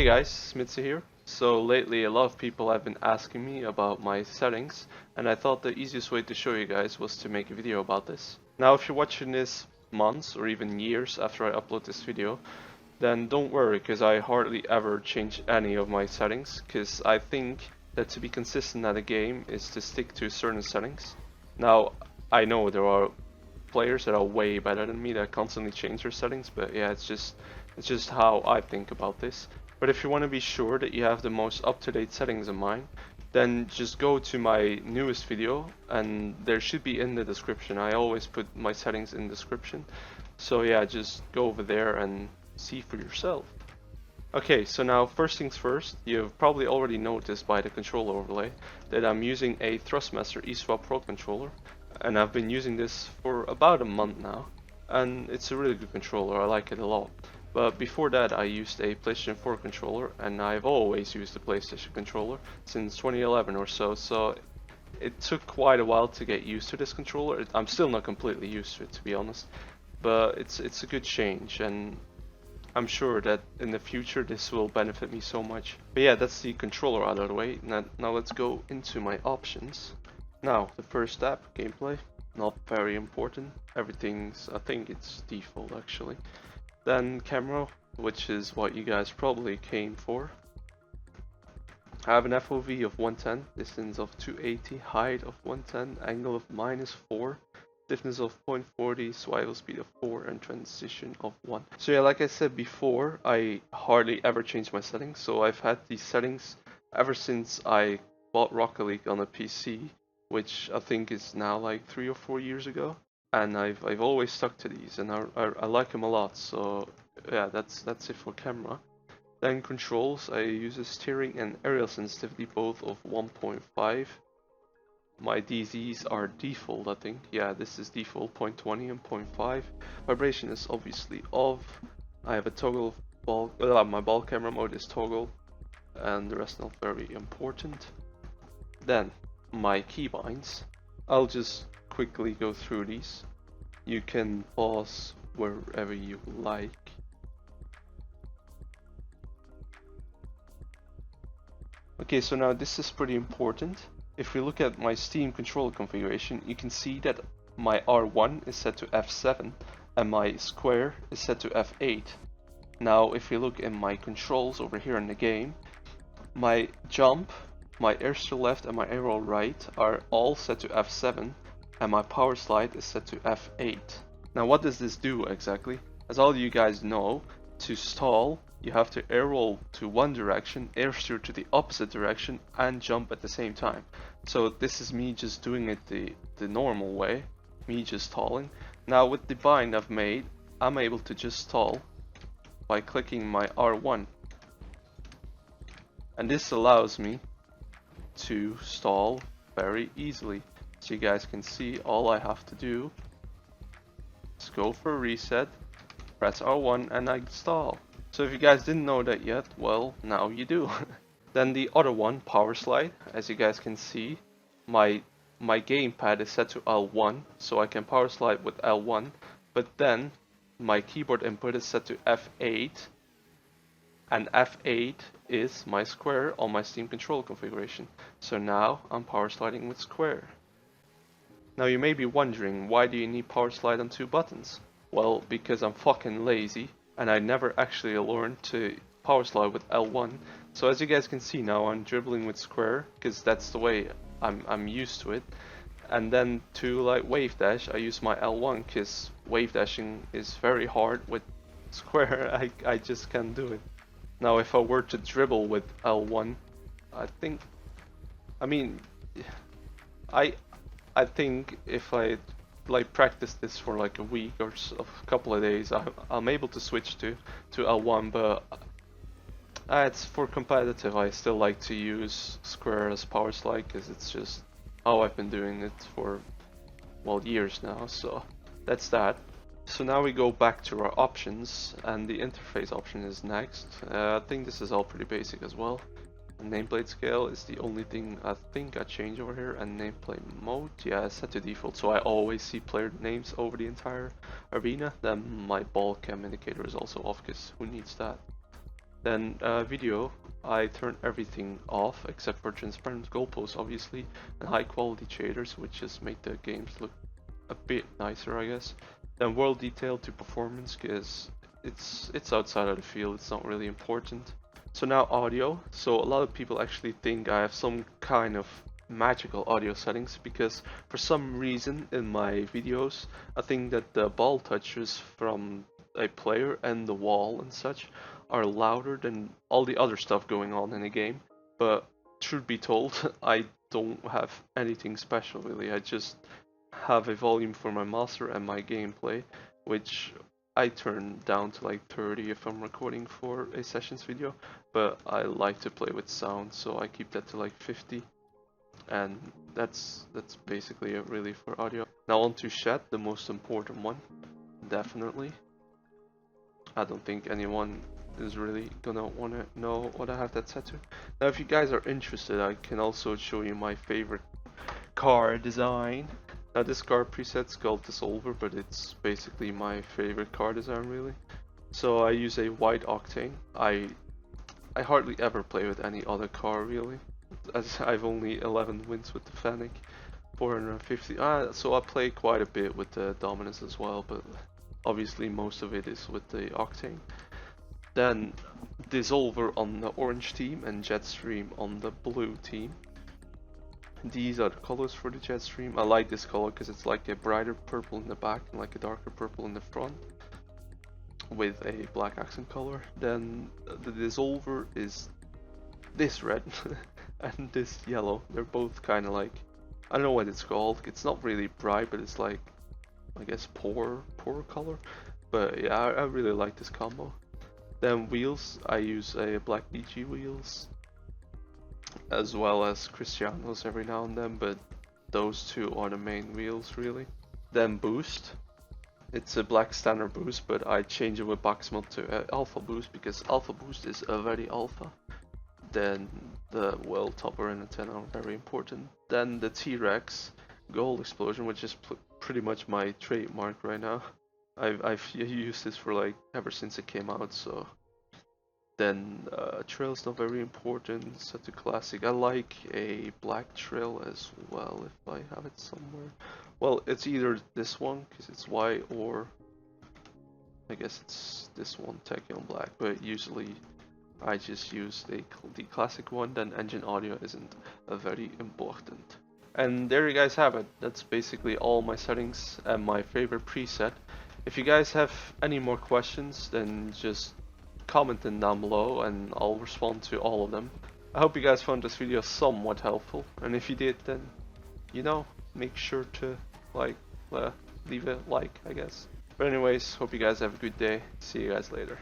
Hey guys, Smitsey here. So lately a lot of people have been asking me about my settings, and I thought the easiest way to show you guys was to make a video about this. Now if you're watching this months or even years after I upload this video, then don't worry, because I hardly ever change any of my settings, because I think that to be consistent at a game is to stick to certain settings. Now I know there are players that are way better than me that constantly change their settings, but yeah, it's just how I think about this. But if you want to be sure that you have the most up-to-date settings in mind, then just go to my newest video, and there should be in the description. I always put my settings in the description. So yeah, just go over there and see for yourself. Okay, so now first things first, you've probably already noticed by the controller overlay that I'm using a Thrustmaster eSwap Pro controller, and I've been using this for about a month now, and it's a really good controller. I like it a lot. But before that I used a PlayStation 4 controller, and I've always used the PlayStation controller since 2011 or so, so it took quite a while to get used to this controller. I'm still not completely used to it, to be honest, but it's a good change, and I'm sure that in the future this will benefit me so much. But yeah, that's the controller out of the way. Now let's go into my options. Now the first tab, gameplay, not very important. Everything's, I think it's default actually. Then camera, which is what you guys probably came for. I have an FOV of 110, distance of 280, height of 110, angle of -4, stiffness of 0.40, swivel speed of 4, and transition of 1. So yeah, like I said before, I hardly ever change my settings, so I've had these settings ever since I bought Rocket League on a PC, which I think is now like 3 or 4 years ago. And I've always stuck to these, and I like them a lot. So yeah, that's it for camera. Then controls, I use a steering and aerial sensitivity both of 1.5. My DZs are default, I think. Yeah, this is default 0.20 and 0.5. Vibration is obviously off. I have a toggle ball. My ball camera mode is toggle, and the rest not very important. Then my keybinds. I'll just quickly go through these. You can pause wherever you like. Okay, so now this is pretty important. If we look at my Steam controller configuration, you can see that my R1 is set to F7 and my square is set to F8. Now if we look in my controls over here in the game, my jump, my air to left and my arrow right are all set to F7, and my power slide is set to F8. Now what does this do exactly? As all you guys know, to stall you have to air roll to one direction, air steer to the opposite direction, and jump at the same time. So this is me just doing it the normal way, me just stalling. Now with the bind I've made, I'm able to just stall by clicking my R1. And this allows me to stall very easily. So you guys can see, all I have to do is go for a reset, press R1, and I stall. So if you guys didn't know that yet, well, now you do. Then the other one, power slide, as you guys can see, my gamepad is set to L1, so I can power slide with L1, but then my keyboard input is set to F8, and F8 is my square on my Steam controller configuration. So now I'm power sliding with square. Now you may be wondering, why do you need power slide on 2 buttons? Well, because I'm fucking lazy and I never actually learned to power slide with L1. So as you guys can see now, I'm dribbling with square because that's the way I'm used to it. And then to like wave dash, I use my L1 because wave dashing is very hard with square. I just can't do it. Now if I were to dribble with L1, I think if I like practice this for like a week or a couple of days, I'm able to switch to L1, but it's for competitive. I still like to use square as power slide because it's just how I've been doing it for, well, years now. So that's that. So now we go back to our options, and the interface option is next. I think this is all pretty basic as well. Nameplate scale is the only thing I think I changed over here, and nameplate mode, yeah, it's set to default, so I always see player names over the entire arena. Then my ball cam indicator is also off, because who needs that? Then video, I turn everything off except for transparent goalposts obviously, and high quality shaders which just make the games look a bit nicer I guess. Then world detail to performance because it's outside of the field, it's not really important. So now audio. So a lot of people actually think I have some kind of magical audio settings because for some reason in my videos I think that the ball touches from a player and the wall and such are louder than all the other stuff going on in the game. But truth be told, I don't have anything special really. I just have a volume for my master and my gameplay, which I turn down to like 30 if I'm recording for a sessions video, but I like to play with sound, so I keep that to like 50. And that's basically it really for audio. Now on to chat, the most important one, definitely. I don't think anyone is really gonna wanna know what I have that set to. Now if you guys are interested, I can also show you my favorite car design. Now this car preset's called Dissolver, but it's basically my favorite car design really. So I use a white octane. I hardly ever play with any other car really, as I've only 11 wins with the Fennec, 450. So I play quite a bit with the Dominus as well, but obviously most of it is with the octane. Then Dissolver on the orange team and Jetstream on the blue team. These are the colors for the Jetstream. I like this color because it's like a brighter purple in the back and like a darker purple in the front with a black accent color. Then the Dissolver is this red and this yellow. They're both kind of like, I don't know what it's called. It's not really bright, but it's like, I guess poor color. But yeah, I really like this combo. Then wheels, I use a black DG wheels, as well as Cristianos every now and then, but those two are the main wheels really. Then boost, it's a black standard boost, but I change it with box mod to alpha boost because alpha boost is a very alpha. Then the well topper and the 10 are very important. Then the T-Rex gold explosion, which is pretty much my trademark right now. I've used this for like ever since it came out, so. Then trail's not very important, set to classic. I like a black trail as well if I have it somewhere. Well, it's either this one because it's white, or I guess it's this one, Tachyon black, but usually I just use the classic one. Then engine audio isn't very important. And there you guys have it. That's basically all my settings and my favorite preset. If you guys have any more questions, then just comment them down below and I'll respond to all of them. I hope you guys found this video somewhat helpful, and if you did, then you know, make sure to leave a like I guess. But anyways, hope you guys have a good day. See you guys later.